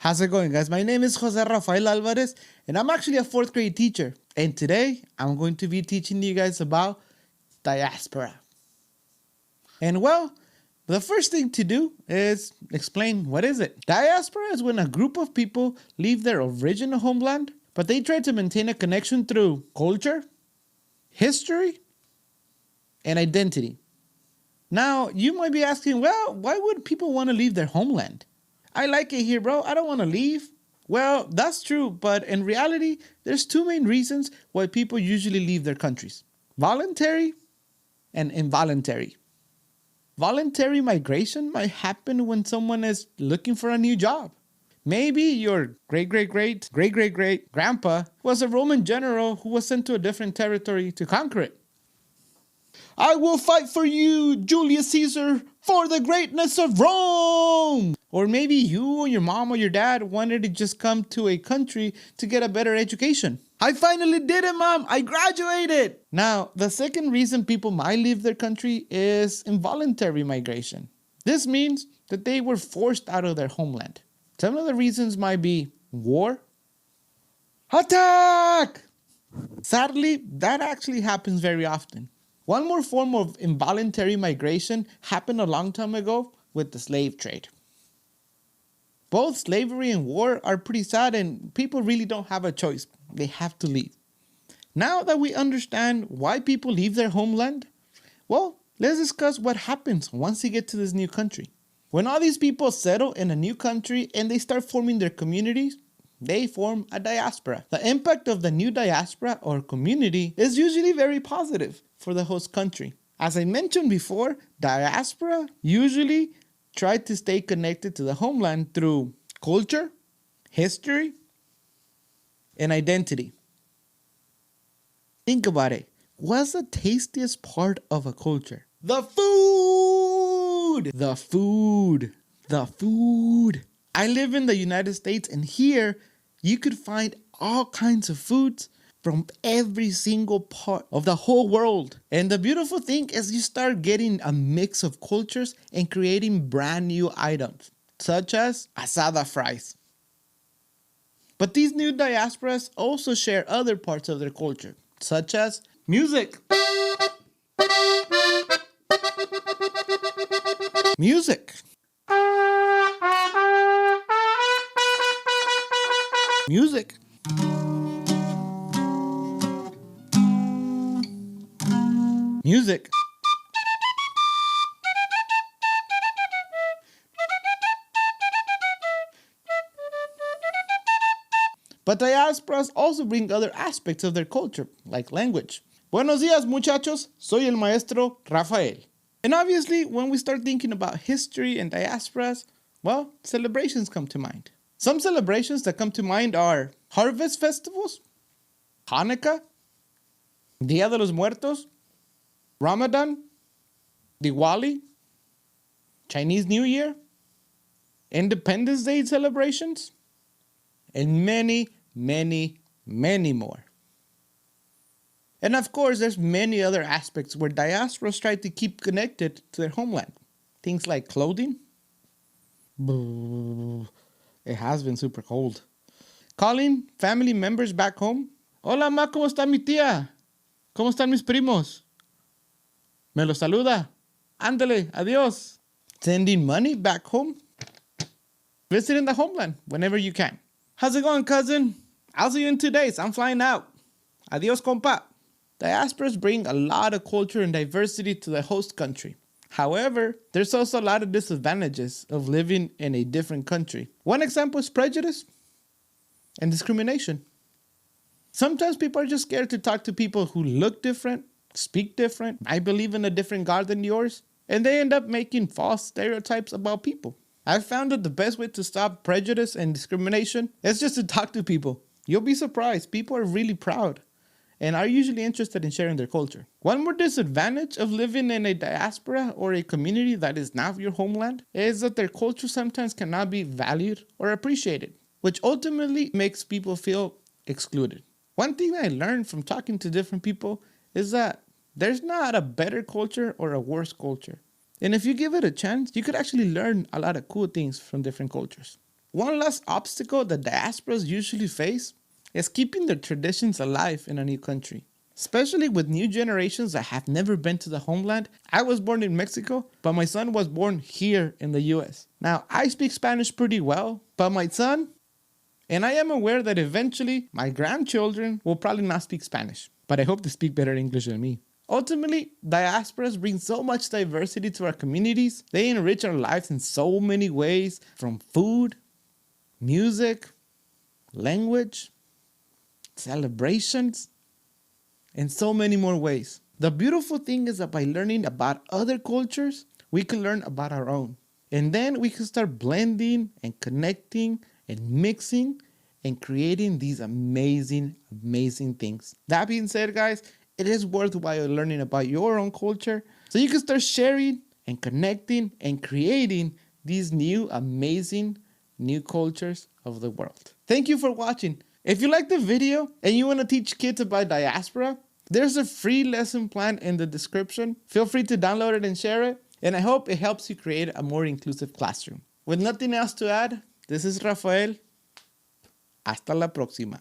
How's it going, guys? My name is Jose Rafael Alvarez, and I'm actually a 4th grade teacher. And today, I'm going to be teaching you guys about diaspora. And well, the first thing to do is explain what is it. Diaspora is when a group of people leave their original homeland, but they try to maintain a connection through culture, history, and identity. Now, you might be asking, well, why would people want to leave their homeland? I like it here, bro. I don't want to leave. Well, that's true, but in reality, there's two main reasons why people usually leave their countries: voluntary and involuntary. Voluntary migration might happen when someone is looking for a new job. Maybe your great-great-great-great-great-grandpa was a Roman general who was sent to a different territory to conquer it. I will fight for you, Julius Caesar, for the greatness of Rome! Or maybe you or your mom or your dad wanted to just come to a country to get a better education. I finally did it, Mom! I graduated! Now, the second reason people might leave their country is involuntary migration. This means that they were forced out of their homeland. Some of the reasons might be war. Attack! Sadly, that actually happens very often. One more form of involuntary migration happened a long time ago with the slave trade. Both slavery and war are pretty sad, and people really don't have a choice. They have to leave. Now that we understand why people leave their homeland, well, let's discuss what happens once they get to this new country. When all these people settle in a new country and they start forming their communities, they form a diaspora. The impact of the new diaspora or community is usually very positive for the host country. As I mentioned before, diaspora usually try to stay connected to the homeland through culture, history, and identity. Think about it. What's the tastiest part of a culture? The food! The food. The food. I live in the United States, and here you could find all kinds of foods from every single part of the whole world. And the beautiful thing is you start getting a mix of cultures and creating brand new items, such as asada fries. But these new diasporas also share other parts of their culture, such as music. Music. Music. Music. But diasporas also bring other aspects of their culture, like language. Buenos días, muchachos. Soy el maestro Rafael. And obviously, when we start thinking about history and diasporas, well, celebrations come to mind. Some celebrations that come to mind are harvest festivals, Hanukkah, Dia de los Muertos, Ramadan, Diwali, Chinese New Year, Independence Day celebrations, and many, many, many more. And of course, there's many other aspects where diasporas try to keep connected to their homeland. Things like clothing. It has been super cold. Calling family members back home. Hola, ma, ¿cómo está mi tía? ¿Cómo están mis primos? Me los saluda. Ándale, adiós. Sending money back home. Visiting the homeland whenever you can. How's it going, cousin? I'll see you in 2 days. I'm flying out. Adiós, compa. Diasporas bring a lot of culture and diversity to the host country. However, there's also a lot of disadvantages of living in a different country. One example is prejudice and discrimination. Sometimes people are just scared to talk to people who look different, speak different, I believe in a different God than yours, and they end up making false stereotypes about people. I've found that the best way to stop prejudice and discrimination is just to talk to people. You'll be surprised. People are really proud and are usually interested in sharing their culture. One more disadvantage of living in a diaspora or a community that is not your homeland is that their culture sometimes cannot be valued or appreciated, which ultimately makes people feel excluded. One thing I learned from talking to different people is that there's not a better culture or a worse culture. And if you give it a chance, you could actually learn a lot of cool things from different cultures. One last obstacle that diasporas usually face is keeping their traditions alive in a new country. Especially with new generations that have never been to the homeland. I was born in Mexico, but my son was born here in the US. Now, I speak Spanish pretty well, but my son, and I am aware that eventually my grandchildren will probably not speak Spanish, but I hope they speak better English than me. Ultimately, diasporas bring so much diversity to our communities. They enrich our lives in so many ways, from food, music, language, celebrations, and so many more ways. The beautiful thing is that by learning about other cultures, we can learn about our own. And then we can start blending and connecting and mixing and creating these amazing, amazing things. That being said, guys, it is worthwhile learning about your own culture so you can start sharing and connecting and creating these new, amazing, new cultures of the world. Thank you for watching. If you like the video and you want to teach kids about diaspora, there's a free lesson plan in the description. Feel free to download it and share it. And I hope it helps you create a more inclusive classroom. With nothing else to add, this is Rafael. Hasta la próxima.